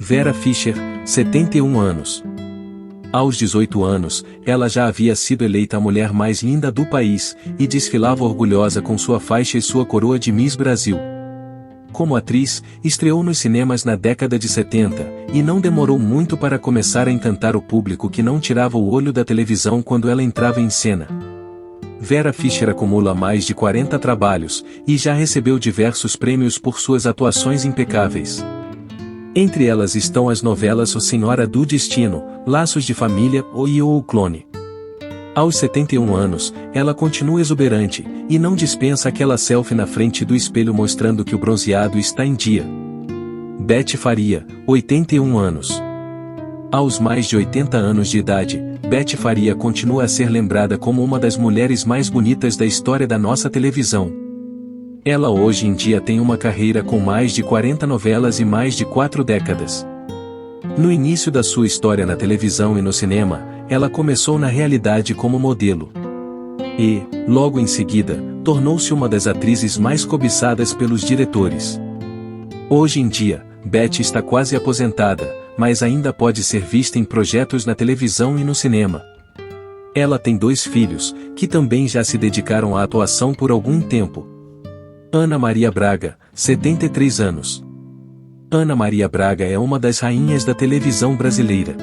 Vera Fischer, 71 anos. Aos 18 anos, ela já havia sido eleita a mulher mais linda do país, e desfilava orgulhosa com sua faixa e sua coroa de Miss Brasil. Como atriz, estreou nos cinemas na década de 70, e não demorou muito para começar a encantar o público que não tirava o olho da televisão quando ela entrava em cena. Vera Fischer acumula mais de 40 trabalhos, e já recebeu diversos prêmios por suas atuações impecáveis. Entre elas estão as novelas O Senhora do Destino, Laços de Família e O Clone. Aos 71 anos, ela continua exuberante, e não dispensa aquela selfie na frente do espelho mostrando que o bronzeado está em dia. Beth Faria, 81 anos. Aos mais de 80 anos de idade, Beth Faria continua a ser lembrada como uma das mulheres mais bonitas da história da nossa televisão. Ela hoje em dia tem uma carreira com mais de 40 novelas e mais de 4 décadas. No início da sua história na televisão e no cinema, ela começou na realidade como modelo. E, logo em seguida, tornou-se uma das atrizes mais cobiçadas pelos diretores. Hoje em dia, Beth está quase aposentada, mas ainda pode ser vista em projetos na televisão e no cinema. Ela tem 2 filhos, que também já se dedicaram à atuação por algum tempo. Ana Maria Braga, 73 anos. Ana Maria Braga é uma das rainhas da televisão brasileira.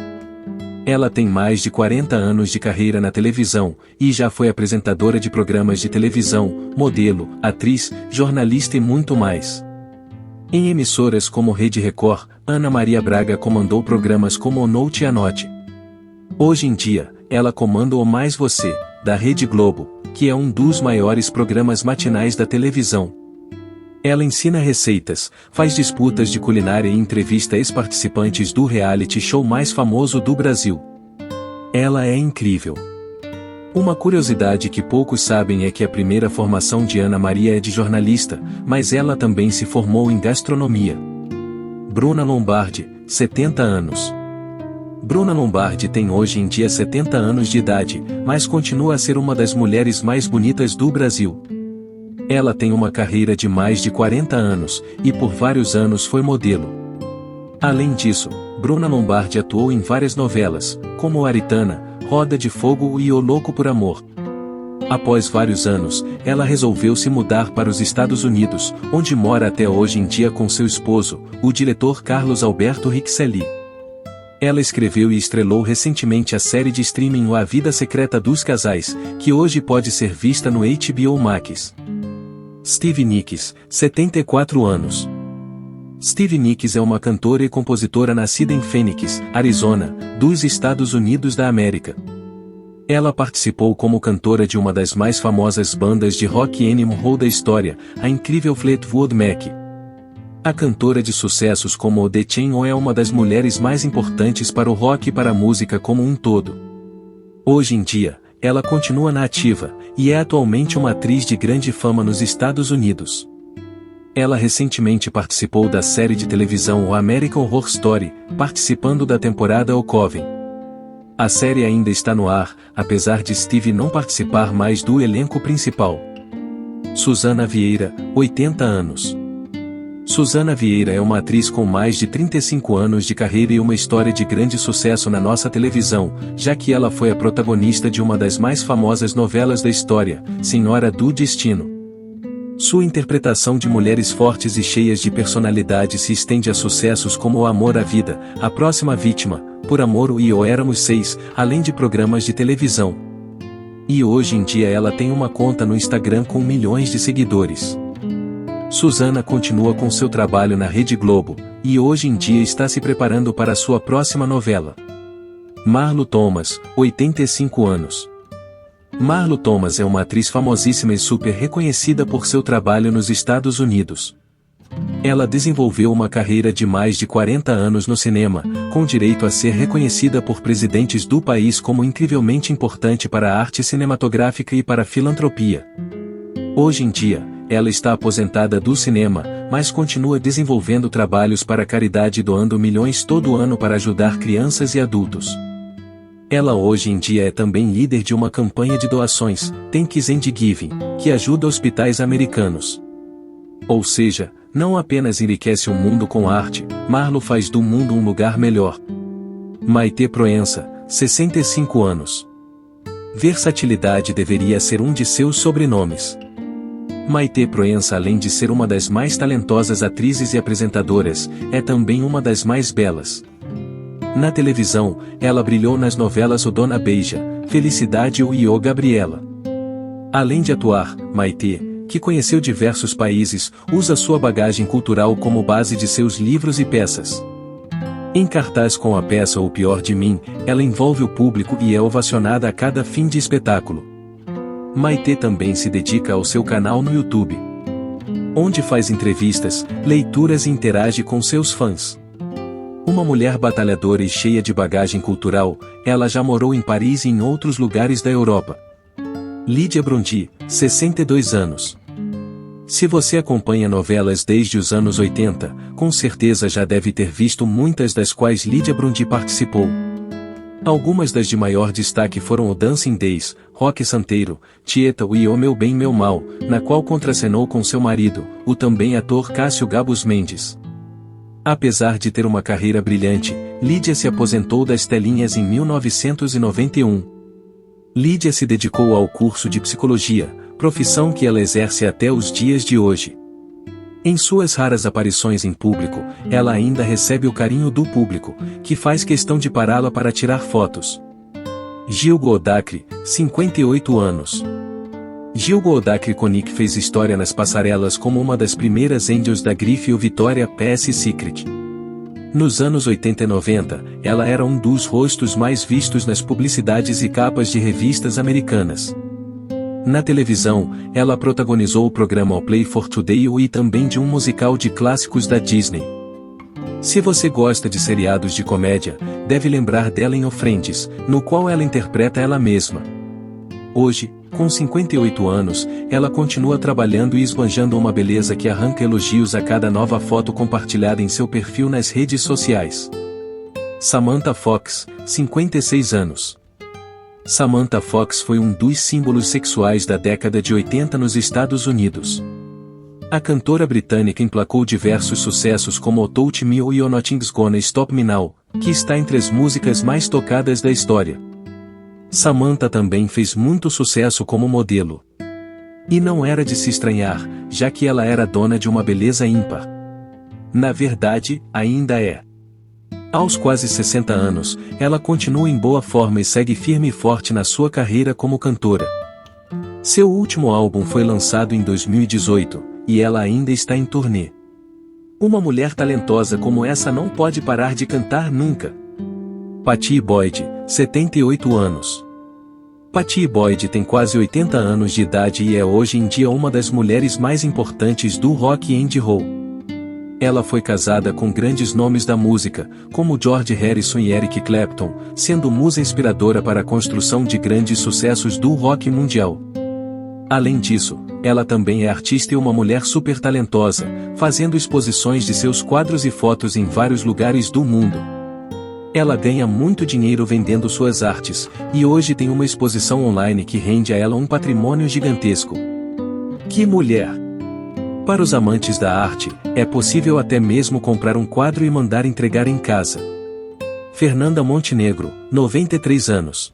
Ela tem mais de 40 anos de carreira na televisão, e já foi apresentadora de programas de televisão, modelo, atriz, jornalista e muito mais. Em emissoras como Rede Record, Ana Maria Braga comandou programas como O Note e a Note. Hoje em dia, ela comanda o Mais Você, da Rede Globo, que é um dos maiores programas matinais da televisão. Ela ensina receitas, faz disputas de culinária e entrevista ex-participantes do reality show mais famoso do Brasil. Ela é incrível. Uma curiosidade que poucos sabem é que a primeira formação de Ana Maria é de jornalista, mas ela também se formou em gastronomia. Bruna Lombardi, 70 anos. Bruna Lombardi tem hoje em dia 70 anos de idade, mas continua a ser uma das mulheres mais bonitas do Brasil. Ela tem uma carreira de mais de 40 anos, e por vários anos foi modelo. Além disso, Bruna Lombardi atuou em várias novelas, como Aritana, Roda de Fogo e O Louco por Amor. Após vários anos, ela resolveu se mudar para os Estados Unidos, onde mora até hoje em dia com seu esposo, o diretor Carlos Alberto Rixelli. Ela escreveu e estrelou recentemente a série de streaming A Vida Secreta dos Casais, que hoje pode ser vista no HBO Max. Stevie Nicks, 74 anos. Stevie Nicks é uma cantora e compositora nascida em Phoenix, Arizona, dos Estados Unidos da América. Ela participou como cantora de uma das mais famosas bandas de rock and roll da história, a incrível Fleetwood Mac. A cantora de sucessos como o The Chain é uma das mulheres mais importantes para o rock e para a música como um todo. Hoje em dia, ela continua na ativa, e é atualmente uma atriz de grande fama nos Estados Unidos. Ela recentemente participou da série de televisão O American Horror Story, participando da temporada O Coven. A série ainda está no ar, apesar de Stevie não participar mais do elenco principal. Susana Vieira, 80 anos. Susana Vieira é uma atriz com mais de 35 anos de carreira e uma história de grande sucesso na nossa televisão, já que ela foi a protagonista de uma das mais famosas novelas da história, Senhora do Destino. Sua interpretação de mulheres fortes e cheias de personalidade se estende a sucessos como O Amor à Vida, A Próxima Vítima, Por Amor e O Éramos Seis, além de programas de televisão. E hoje em dia ela tem uma conta no Instagram com milhões de seguidores. Susana continua com seu trabalho na Rede Globo, e hoje em dia está se preparando para sua próxima novela. Marlo Thomas, 85 anos. Marlo Thomas é uma atriz famosíssima e super reconhecida por seu trabalho nos Estados Unidos. Ela desenvolveu uma carreira de mais de 40 anos no cinema, com direito a ser reconhecida por presidentes do país como incrivelmente importante para a arte cinematográfica e para a filantropia. Hoje em dia, ela está aposentada do cinema, mas continua desenvolvendo trabalhos para a caridade e doando milhões todo ano para ajudar crianças e adultos. Ela hoje em dia é também líder de uma campanha de doações, Thanks and Giving, que ajuda hospitais americanos. Ou seja, não apenas enriquece o mundo com arte, Marlo faz do mundo um lugar melhor. Maitê Proença, 65 anos. Versatilidade deveria ser um de seus sobrenomes. Maitê Proença, além de ser uma das mais talentosas atrizes e apresentadoras, é também uma das mais belas. Na televisão, ela brilhou nas novelas O Dona Beija, Felicidade ou Iô Gabriela. Além de atuar, Maitê, que conheceu diversos países, usa sua bagagem cultural como base de seus livros e peças. Em cartaz com a peça O Pior de Mim, ela envolve o público e é ovacionada a cada fim de espetáculo. Maitê também se dedica ao seu canal no YouTube, onde faz entrevistas, leituras e interage com seus fãs. Uma mulher batalhadora e cheia de bagagem cultural, ela já morou em Paris e em outros lugares da Europa. Lídia Brundi, 62 anos. Se você acompanha novelas desde os anos 80, com certeza já deve ter visto muitas das quais Lídia Brundi participou. Algumas das de maior destaque foram o Dancing Days, Roque Santeiro, Tieta e O Meu Bem Meu Mal, na qual contracenou com seu marido, o também ator Cássio Gabus Mendes. Apesar de ter uma carreira brilhante, Lídia se aposentou das telinhas em 1991. Lídia se dedicou ao curso de psicologia, profissão que ela exerce até os dias de hoje. Em suas raras aparições em público, ela ainda recebe o carinho do público, que faz questão de pará-la para tirar fotos. Gil Godacre, 58 anos. Gil Godacre Koenig fez história nas passarelas como uma das primeiras angels da Grife Vitória PS Secret. Nos anos 80 e 90, ela era um dos rostos mais vistos nas publicidades e capas de revistas americanas. Na televisão, ela protagonizou o programa Play for Today e também de um musical de clássicos da Disney. Se você gosta de seriados de comédia, deve lembrar dela em O Friends, no qual ela interpreta ela mesma. Hoje, com 58 anos, ela continua trabalhando e esbanjando uma beleza que arranca elogios a cada nova foto compartilhada em seu perfil nas redes sociais. Samantha Fox, 56 anos. Samantha Fox foi um dos símbolos sexuais da década de 80 nos Estados Unidos. A cantora britânica emplacou diversos sucessos como O Touch Me e O Nothing's Gonna Stop Me Now, que está entre as músicas mais tocadas da história. Samantha também fez muito sucesso como modelo. E não era de se estranhar, já que ela era dona de uma beleza ímpar. Na verdade, ainda é. Aos quase 60 anos, ela continua em boa forma e segue firme e forte na sua carreira como cantora. Seu último álbum foi lançado em 2018, e ela ainda está em turnê. Uma mulher talentosa como essa não pode parar de cantar nunca. Pattie Boyd, 78 anos. Pattie Boyd tem quase 80 anos de idade e é hoje em dia uma das mulheres mais importantes do rock and roll. Ela foi casada com grandes nomes da música, como George Harrison e Eric Clapton, sendo musa inspiradora para a construção de grandes sucessos do rock mundial. Além disso, ela também é artista e uma mulher super talentosa, fazendo exposições de seus quadros e fotos em vários lugares do mundo. Ela ganha muito dinheiro vendendo suas artes, e hoje tem uma exposição online que rende a ela um patrimônio gigantesco. Que mulher! Para os amantes da arte, é possível até mesmo comprar um quadro e mandar entregar em casa. Fernanda Montenegro, 93 anos.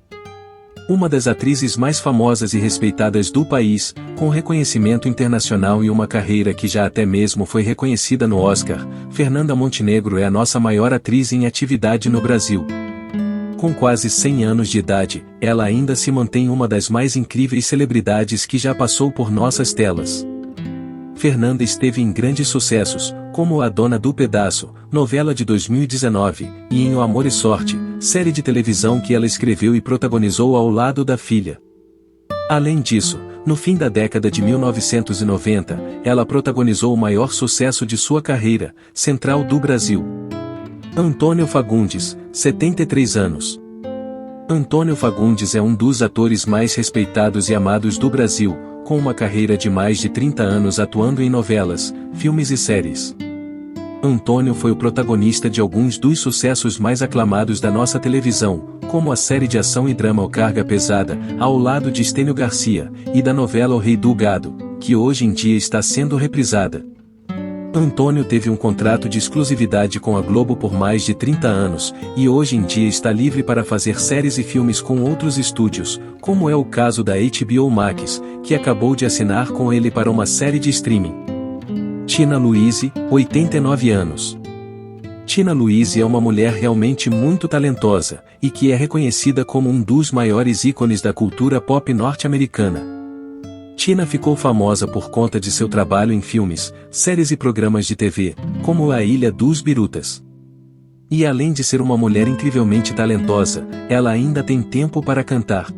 Uma das atrizes mais famosas e respeitadas do país, com reconhecimento internacional e uma carreira que já até mesmo foi reconhecida no Oscar, Fernanda Montenegro é a nossa maior atriz em atividade no Brasil. Com quase 100 anos de idade, ela ainda se mantém uma das mais incríveis celebridades que já passou por nossas telas. Fernanda esteve em grandes sucessos, como A Dona do Pedaço, novela de 2019, e em O Amor e Sorte, série de televisão que ela escreveu e protagonizou ao lado da filha. Além disso, no fim da década de 1990, ela protagonizou o maior sucesso de sua carreira, Central do Brasil. Antônio Fagundes, 73 anos. Antônio Fagundes é um dos atores mais respeitados e amados do Brasil, com uma carreira de mais de 30 anos atuando em novelas, filmes e séries. Antônio foi o protagonista de alguns dos sucessos mais aclamados da nossa televisão, como a série de ação e drama O Carga Pesada, ao lado de Estênio Garcia, e da novela O Rei do Gado, que hoje em dia está sendo reprisada. Antônio teve um contrato de exclusividade com a Globo por mais de 30 anos, e hoje em dia está livre para fazer séries e filmes com outros estúdios, como é o caso da HBO Max, que acabou de assinar com ele para uma série de streaming. Tina Louise, 89 anos. Tina Louise é uma mulher realmente muito talentosa, e que é reconhecida como um dos maiores ícones da cultura pop norte-americana. Tina ficou famosa por conta de seu trabalho em filmes, séries e programas de TV, como A Ilha dos Birutas. E além de ser uma mulher incrivelmente talentosa, ela ainda tem tempo para cantar.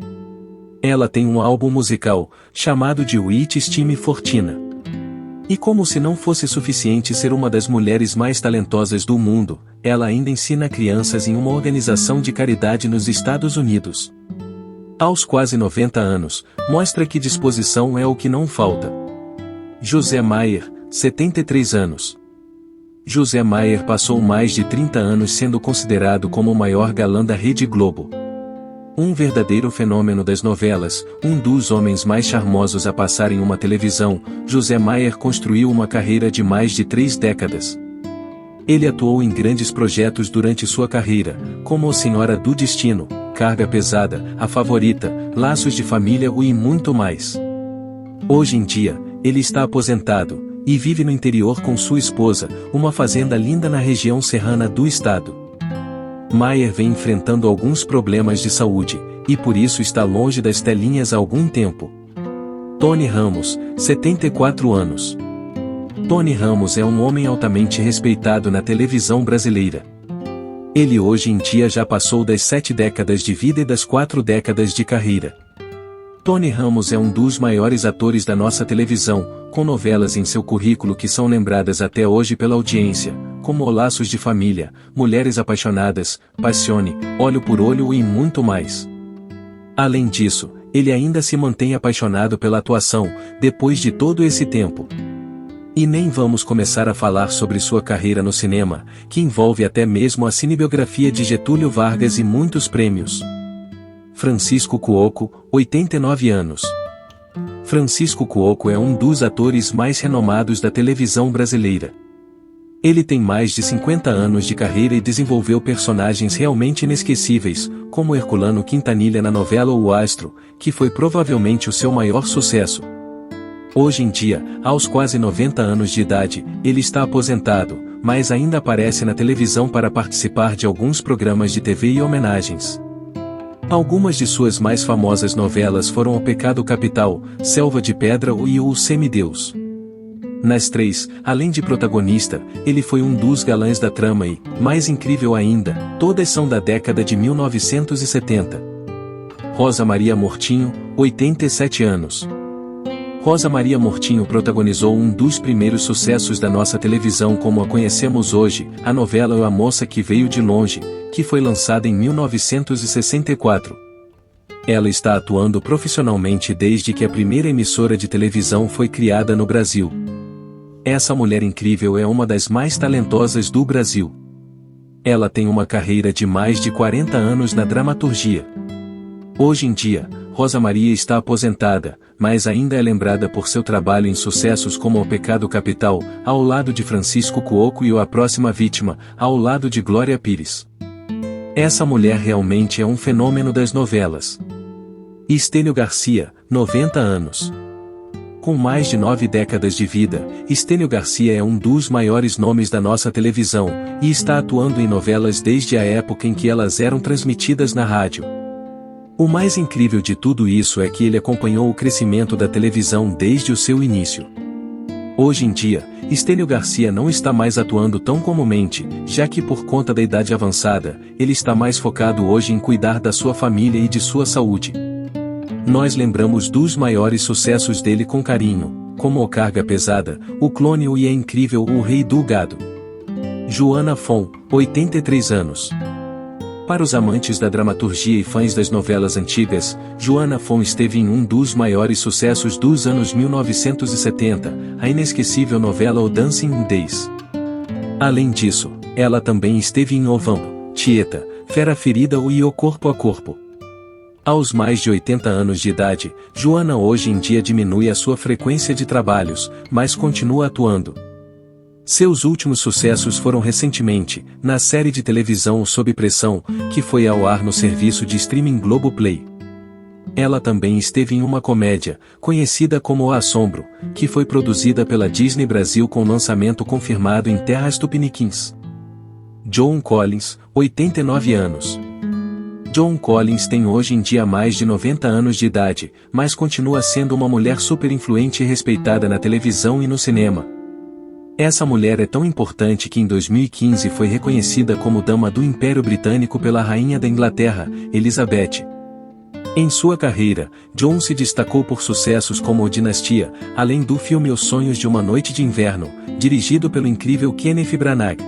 Ela tem um álbum musical, chamado de Witch Steam for Tina. E como se não fosse suficiente ser uma das mulheres mais talentosas do mundo, ela ainda ensina crianças em uma organização de caridade nos Estados Unidos. Aos quase 90 anos, mostra que disposição é o que não falta. José Maier, 73 anos. José Maier passou mais de 30 anos sendo considerado como o maior galã da Rede Globo. Um verdadeiro fenômeno das novelas, um dos homens mais charmosos a passar em uma televisão, José Maier construiu uma carreira de mais de 3 décadas. Ele atuou em grandes projetos durante sua carreira, como A Senhora do Destino, Carga Pesada, A Favorita, Laços de Família e muito mais. Hoje em dia, ele está aposentado, e vive no interior com sua esposa, uma fazenda linda na região serrana do estado. Maier vem enfrentando alguns problemas de saúde, e por isso está longe das telinhas há algum tempo. Tony Ramos, 74 anos. Tony Ramos é um homem altamente respeitado na televisão brasileira. Ele hoje em dia já passou das 7 décadas de vida e das 4 décadas de carreira. Tony Ramos é um dos maiores atores da nossa televisão, com novelas em seu currículo que são lembradas até hoje pela audiência, como Laços de Família, Mulheres Apaixonadas, Passione, Olho por Olho e muito mais. Além disso, ele ainda se mantém apaixonado pela atuação, depois de todo esse tempo. E nem vamos começar a falar sobre sua carreira no cinema, que envolve até mesmo a cinebiografia de Getúlio Vargas e muitos prêmios. Francisco Cuoco, 89 anos. Francisco Cuoco é um dos atores mais renomados da televisão brasileira. Ele tem mais de 50 anos de carreira e desenvolveu personagens realmente inesquecíveis, como Herculano Quintanilha na novela O Astro, que foi provavelmente o seu maior sucesso. Hoje em dia, aos quase 90 anos de idade, ele está aposentado, mas ainda aparece na televisão para participar de alguns programas de TV e homenagens. Algumas de suas mais famosas novelas foram O Pecado Capital, Selva de Pedra e O Semideus. Nas 3, além de protagonista, ele foi um dos galãs da trama e, mais incrível ainda, todas são da década de 1970. Rosa Maria Mortinho, 87 anos. Rosa Maria Mortinho protagonizou um dos primeiros sucessos da nossa televisão como a conhecemos hoje, a novela A Moça que Veio de Longe, que foi lançada em 1964. Ela está atuando profissionalmente desde que a primeira emissora de televisão foi criada no Brasil. Essa mulher incrível é uma das mais talentosas do Brasil. Ela tem uma carreira de mais de 40 anos na dramaturgia. Hoje em dia, Rosa Maria está aposentada, mas ainda é lembrada por seu trabalho em sucessos como O Pecado Capital, ao lado de Francisco Cuoco e A Próxima Vítima, ao lado de Glória Pires. Essa mulher realmente é um fenômeno das novelas. Estênio Garcia, 90 anos. Com mais de 9 décadas de vida, Estênio Garcia é um dos maiores nomes da nossa televisão, e está atuando em novelas desde a época em que elas eram transmitidas na rádio. O mais incrível de tudo isso é que ele acompanhou o crescimento da televisão desde o seu início. Hoje em dia, Estênio Garcia não está mais atuando tão comumente, já que por conta da idade avançada, ele está mais focado hoje em cuidar da sua família e de sua saúde. Nós lembramos dos maiores sucessos dele com carinho, como O Carga Pesada, O Clone e É Incrível O Rei do Gado. Joana Fon, 83 anos. Para os amantes da dramaturgia e fãs das novelas antigas, Joana Fon esteve em um dos maiores sucessos dos anos 1970, a inesquecível novela O Dancing Days. Além disso, ela também esteve em Ovambo, Tieta, Fera Ferida e O Corpo a Corpo. Aos mais de 80 anos de idade, Joana hoje em dia diminui a sua frequência de trabalhos, mas continua atuando. Seus últimos sucessos foram recentemente, na série de televisão Sob Pressão, que foi ao ar no serviço de streaming Globoplay. Ela também esteve em uma comédia, conhecida como O Assombro, que foi produzida pela Disney Brasil com lançamento confirmado em terras tupiniquins. Joan Collins, 89 anos. Joan Collins tem hoje em dia mais de 90 anos de idade, mas continua sendo uma mulher super influente e respeitada na televisão e no cinema. Essa mulher é tão importante que em 2015 foi reconhecida como Dama do Império Britânico pela Rainha da Inglaterra, Elizabeth. Em sua carreira, Joan se destacou por sucessos como Dinastia, além do filme Os Sonhos de uma Noite de Inverno, dirigido pelo incrível Kenneth Branagh.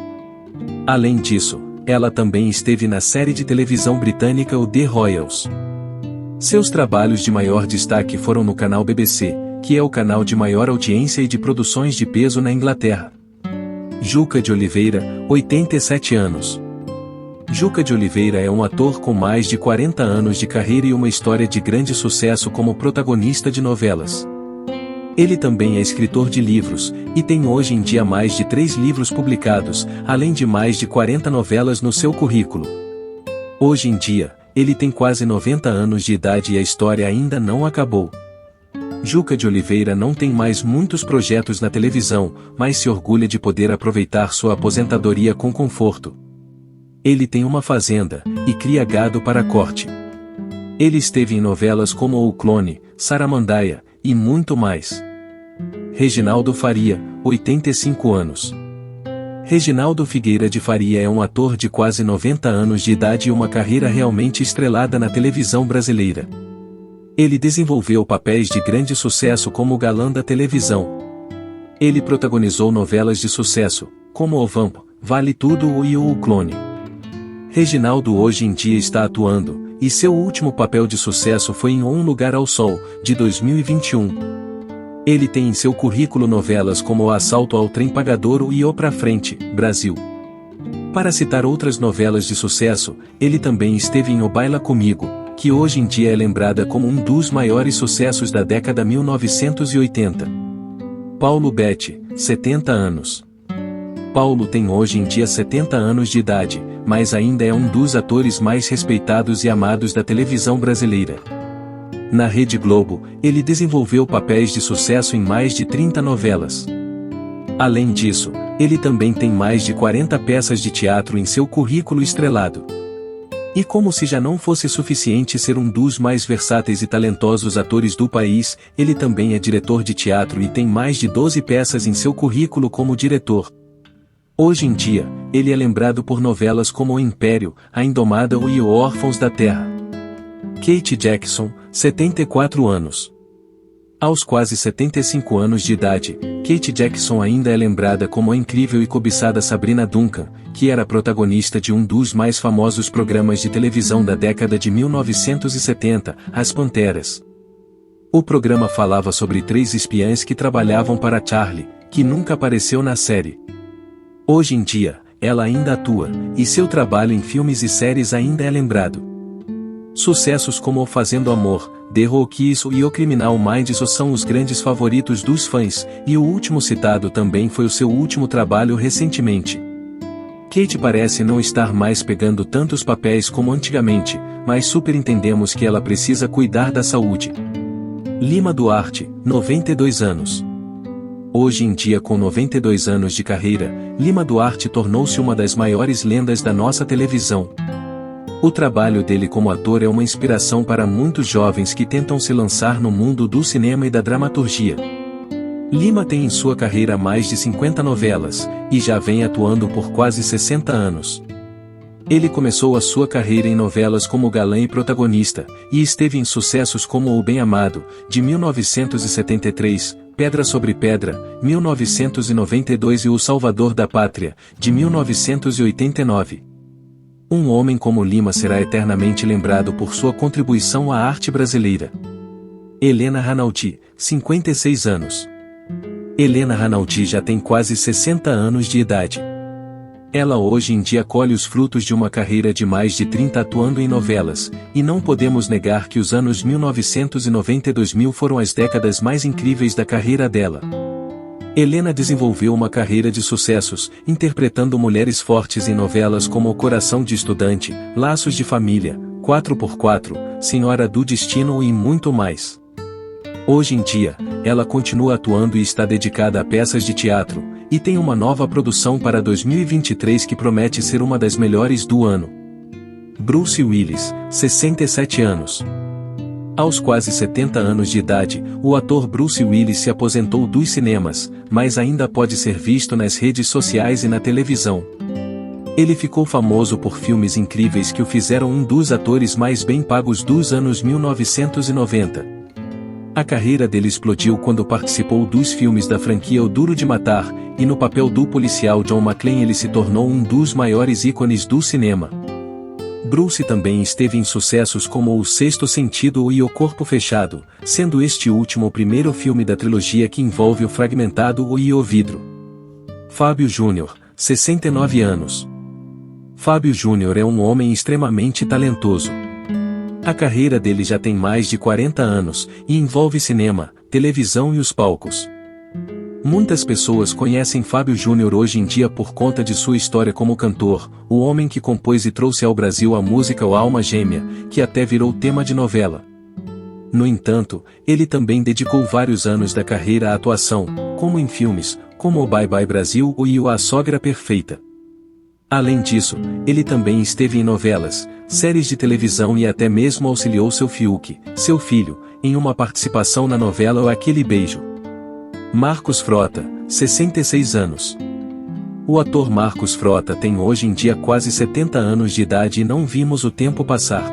Além disso, ela também esteve na série de televisão britânica O The Royals. Seus trabalhos de maior destaque foram no canal BBC, que é o canal de maior audiência e de produções de peso na Inglaterra. Juca de Oliveira, 87 anos. Juca de Oliveira é um ator com mais de 40 anos de carreira e uma história de grande sucesso como protagonista de novelas. Ele também é escritor de livros, e tem hoje em dia mais de 3 livros publicados, além de mais de 40 novelas no seu currículo. Hoje em dia, ele tem quase 90 anos de idade e a história ainda não acabou. Juca de Oliveira não tem mais muitos projetos na televisão, mas se orgulha de poder aproveitar sua aposentadoria com conforto. Ele tem uma fazenda, e cria gado para corte. Ele esteve em novelas como O Clone, Saramandaia, e muito mais. Reginaldo Faria, 85 anos. Reginaldo Figueira de Faria é um ator de quase 90 anos de idade e uma carreira realmente estrelada na televisão brasileira. Ele desenvolveu papéis de grande sucesso como galã da televisão. Ele protagonizou novelas de sucesso, como O Vamp, Vale Tudo e O Clone. Reginaldo hoje em dia está atuando, e seu último papel de sucesso foi em Um Lugar ao Sol, de 2021. Ele tem em seu currículo novelas como O Assalto ao Trem Pagadouro e O Pra Frente, Brasil. Para citar outras novelas de sucesso, ele também esteve em O Baila Comigo, que hoje em dia é lembrada como um dos maiores sucessos da década 1980. Paulo Betti, 70 anos. Paulo tem hoje em dia 70 anos de idade, mas ainda é um dos atores mais respeitados e amados da televisão brasileira. Na Rede Globo, ele desenvolveu papéis de sucesso em mais de 30 novelas. Além disso, ele também tem mais de 40 peças de teatro em seu currículo estrelado. E como se já não fosse suficiente ser um dos mais versáteis e talentosos atores do país, ele também é diretor de teatro e tem mais de 12 peças em seu currículo como diretor. Hoje em dia, ele é lembrado por novelas como O Império, A Indomada e O Órfãos da Terra. Kate Jackson, 74 anos. Aos quase 75 anos de idade, Kate Jackson ainda é lembrada como a incrível e cobiçada Sabrina Duncan, que era protagonista de um dos mais famosos programas de televisão da década de 1970, As Panteras. O programa falava sobre 3 espiãs que trabalhavam para Charlie, que nunca apareceu na série. Hoje em dia, ela ainda atua, e seu trabalho em filmes e séries ainda é lembrado. Sucessos como O Fazendo Amor, The Rockies e O Criminal Minds são os grandes favoritos dos fãs, e o último citado também foi o seu último trabalho recentemente. Kate parece não estar mais pegando tantos papéis como antigamente, mas super entendemos que ela precisa cuidar da saúde. Lima Duarte, 92 anos. Hoje em dia, com 92 anos de carreira, Lima Duarte tornou-se uma das maiores lendas da nossa televisão. O trabalho dele como ator é uma inspiração para muitos jovens que tentam se lançar no mundo do cinema e da dramaturgia. Lima tem em sua carreira mais de 50 novelas, e já vem atuando por quase 60 anos. Ele começou a sua carreira em novelas como galã e protagonista, e esteve em sucessos como O Bem Amado, de 1973, Pedra sobre Pedra, 1992 e O Salvador da Pátria, de 1989. Um homem como Lima será eternamente lembrado por sua contribuição à arte brasileira. Helena Ranaldi, 56 anos. Helena Ranaldi já tem quase 60 anos de idade. Ela hoje em dia colhe os frutos de uma carreira de mais de 30 atuando em novelas, e não podemos negar que os anos 1990 e 2000 foram as décadas mais incríveis da carreira dela. Helena desenvolveu uma carreira de sucessos, interpretando mulheres fortes em novelas como O Coração de Estudante, Laços de Família, 4x4, Senhora do Destino e muito mais. Hoje em dia, ela continua atuando e está dedicada a peças de teatro, e tem uma nova produção para 2023 que promete ser uma das melhores do ano. Bruce Willis, 67 anos. Aos quase 70 anos de idade, o ator Bruce Willis se aposentou dos cinemas, mas ainda pode ser visto nas redes sociais e na televisão. Ele ficou famoso por filmes incríveis que o fizeram um dos atores mais bem pagos dos anos 1990. A carreira dele explodiu quando participou dos filmes da franquia O Duro de Matar, e no papel do policial John McClane ele se tornou um dos maiores ícones do cinema. Bruce também esteve em sucessos como O Sexto Sentido e O Corpo Fechado, sendo este último o primeiro filme da trilogia que envolve o fragmentado e o vidro. Fábio Júnior, 69 anos. Fábio Júnior é um homem extremamente talentoso. A carreira dele já tem mais de 40 anos, e envolve cinema, televisão e os palcos. Muitas pessoas conhecem Fábio Júnior hoje em dia por conta de sua história como cantor, o homem que compôs e trouxe ao Brasil a música O Alma Gêmea, que até virou tema de novela. No entanto, ele também dedicou vários anos da carreira à atuação, como em filmes, como O Bye Bye Brasil e O A Sogra Perfeita. Além disso, ele também esteve em novelas, séries de televisão e até mesmo auxiliou seu Fiuk, seu filho, em uma participação na novela O Aquele Beijo. Marcos Frota, 66 anos. O ator Marcos Frota tem hoje em dia quase 70 anos de idade e não vimos o tempo passar.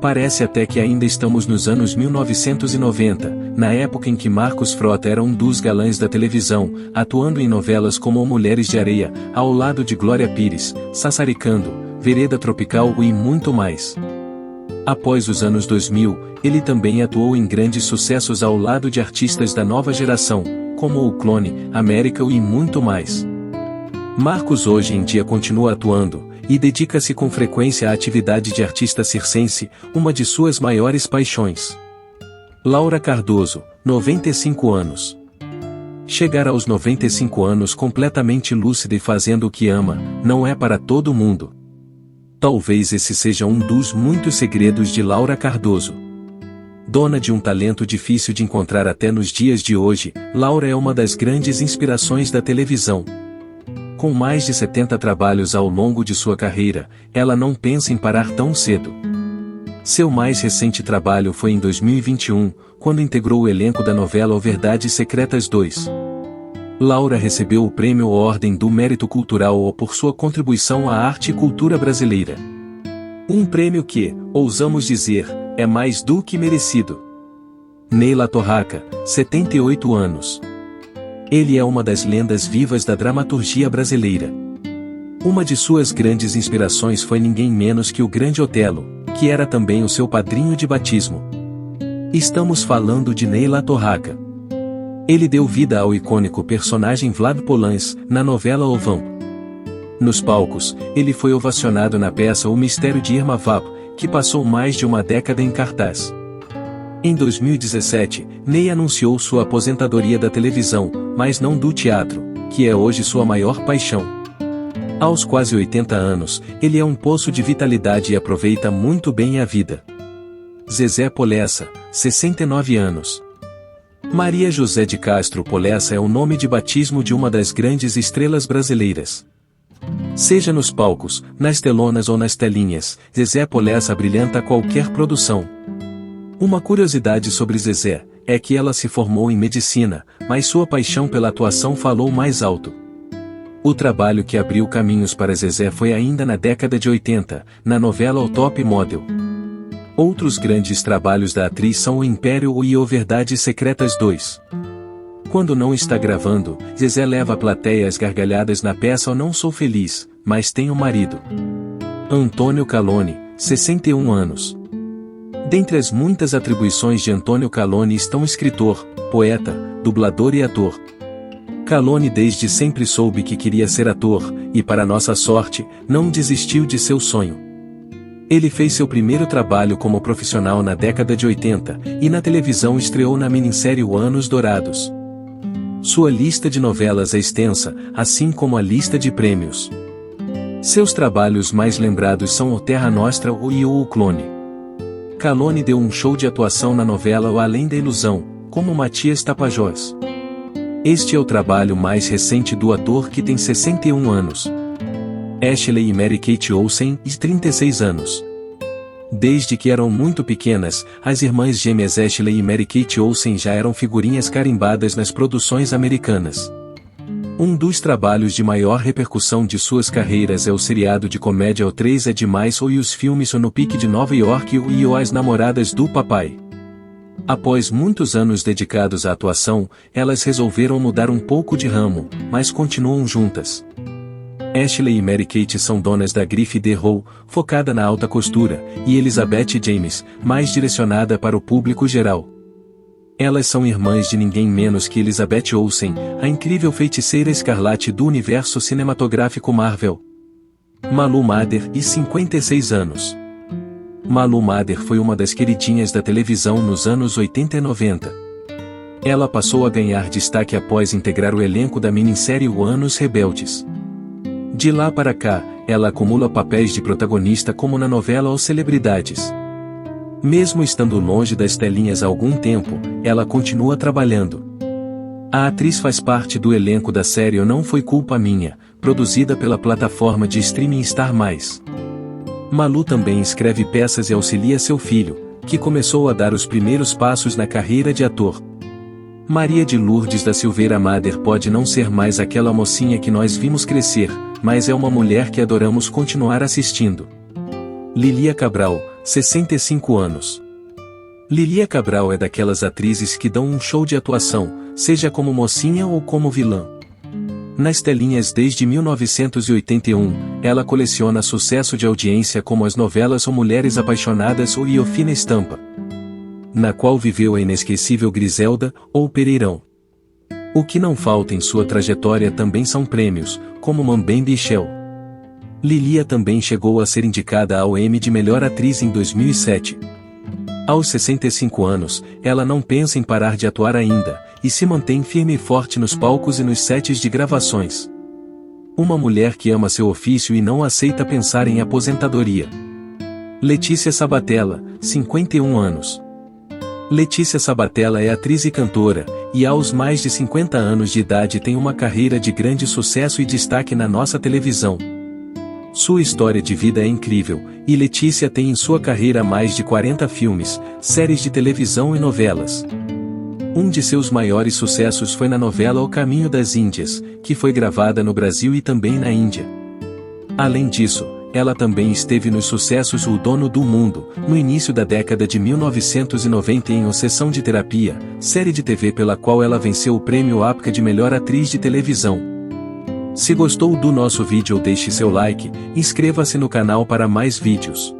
Parece até que ainda estamos nos anos 1990, na época em que Marcos Frota era um dos galãs da televisão, atuando em novelas como Mulheres de Areia, ao lado de Glória Pires, Sassaricando, Vereda Tropical e muito mais. Após os anos 2000, ele também atuou em grandes sucessos ao lado de artistas da nova geração, como o Clone, América e muito mais. Marcos hoje em dia continua atuando, e dedica-se com frequência à atividade de artista circense, uma de suas maiores paixões. Laura Cardoso, 95 anos. Chegar aos 95 anos completamente lúcida e fazendo o que ama, não é para todo mundo. Talvez esse seja um dos muitos segredos de Laura Cardoso. Dona de um talento difícil de encontrar até nos dias de hoje, Laura é uma das grandes inspirações da televisão. Com mais de 70 trabalhos ao longo de sua carreira, ela não pensa em parar tão cedo. Seu mais recente trabalho foi em 2021, quando integrou o elenco da novela Verdades Secretas 2. Laura recebeu o prêmio Ordem do Mérito Cultural por sua contribuição à arte e cultura brasileira. Um prêmio que, ousamos dizer, é mais do que merecido. Ney Torraca, 78 anos. Ele é uma das lendas vivas da dramaturgia brasileira. Uma de suas grandes inspirações foi ninguém menos que o Grande Otelo, que era também o seu padrinho de batismo. Estamos falando de Ney Torraca. Ele deu vida ao icônico personagem Vlad Polans, na novela Ovão. Nos palcos, ele foi ovacionado na peça O Mistério de Irma Vap, que passou mais de uma década em cartaz. Em 2017, Ney anunciou sua aposentadoria da televisão, mas não do teatro, que é hoje sua maior paixão. Aos quase 80 anos, ele é um poço de vitalidade e aproveita muito bem a vida. Zezé Polessa, 69 anos. Maria José de Castro Polessa é o nome de batismo de uma das grandes estrelas brasileiras. Seja nos palcos, nas telonas ou nas telinhas, Zezé Polessa brilhanta qualquer produção. Uma curiosidade sobre Zezé é que ela se formou em medicina, mas sua paixão pela atuação falou mais alto. O trabalho que abriu caminhos para Zezé foi ainda na década de 80, na novela O Top Model. Outros grandes trabalhos da atriz são O Império e O Verdades Secretas 2. Quando não está gravando, Zezé leva a plateia às gargalhadas na peça Eu Não Sou Feliz, Mas Tenho Marido. Antônio Calone, 61 anos. Dentre as muitas atribuições de Antônio Calone estão escritor, poeta, dublador e ator. Calone desde sempre soube que queria ser ator, e para nossa sorte, não desistiu de seu sonho. Ele fez seu primeiro trabalho como profissional na década de 80, e na televisão estreou na minissérie Anos Dourados. Sua lista de novelas é extensa, assim como a lista de prêmios. Seus trabalhos mais lembrados são O Terra Nostra e O Clone. Calone deu um show de atuação na novela O Além da Ilusão, como Matias Tapajós. Este é o trabalho mais recente do ator, que tem 61 anos. Ashley e Mary-Kate Olsen, 36 anos. Desde que eram muito pequenas, as irmãs gêmeas Ashley e Mary-Kate Olsen já eram figurinhas carimbadas nas produções americanas. Um dos trabalhos de maior repercussão de suas carreiras é o seriado de comédia O 3 é Demais e os filmes O No Pique de Nova York e O As Namoradas do Papai. Após muitos anos dedicados à atuação, elas resolveram mudar um pouco de ramo, mas continuam juntas. Ashley e Mary-Kate são donas da grife The Row, focada na alta costura, e Elizabeth James, mais direcionada para o público geral. Elas são irmãs de ninguém menos que Elizabeth Olsen, a incrível feiticeira escarlate do universo cinematográfico Marvel. Malu Mader, 56 anos. Malu Mader foi uma das queridinhas da televisão nos anos 80 e 90. Ela passou a ganhar destaque após integrar o elenco da minissérie Os Anos Rebeldes. De lá para cá, ela acumula papéis de protagonista como na novela Os Celebridades. Mesmo estando longe das telinhas há algum tempo, ela continua trabalhando. A atriz faz parte do elenco da série O Não Foi Culpa Minha, produzida pela plataforma de streaming Star+. Malu também escreve peças e auxilia seu filho, que começou a dar os primeiros passos na carreira de ator. Maria de Lourdes da Silveira Mader pode não ser mais aquela mocinha que nós vimos crescer, mas é uma mulher que adoramos continuar assistindo. Lilia Cabral, 65 anos. Lilia Cabral é daquelas atrizes que dão um show de atuação, seja como mocinha ou como vilã. Nas telinhas desde 1981, ela coleciona sucesso de audiência como as novelas O Mulheres Apaixonadas ou O Fina Estampa, na qual viveu a inesquecível Griselda, ou Pereirão. O que não falta em sua trajetória também são prêmios, como Mambembe e Shell. Lilia também chegou a ser indicada ao Emmy de Melhor Atriz em 2007. Aos 65 anos, ela não pensa em parar de atuar ainda, e se mantém firme e forte nos palcos e nos sets de gravações. Uma mulher que ama seu ofício e não aceita pensar em aposentadoria. Letícia Sabatella, 51 anos. Letícia Sabatella é atriz e cantora, e aos mais de 50 anos de idade tem uma carreira de grande sucesso e destaque na nossa televisão. Sua história de vida é incrível, e Letícia tem em sua carreira mais de 40 filmes, séries de televisão e novelas. Um de seus maiores sucessos foi na novela O Caminho das Índias, que foi gravada no Brasil e também na Índia. Além disso, ela também esteve nos sucessos O Dono do Mundo, no início da década de 1990 em O Sessão de Terapia, série de TV pela qual ela venceu o prêmio APCA de Melhor Atriz de Televisão. Se gostou do nosso vídeo, deixe seu like, inscreva-se no canal para mais vídeos.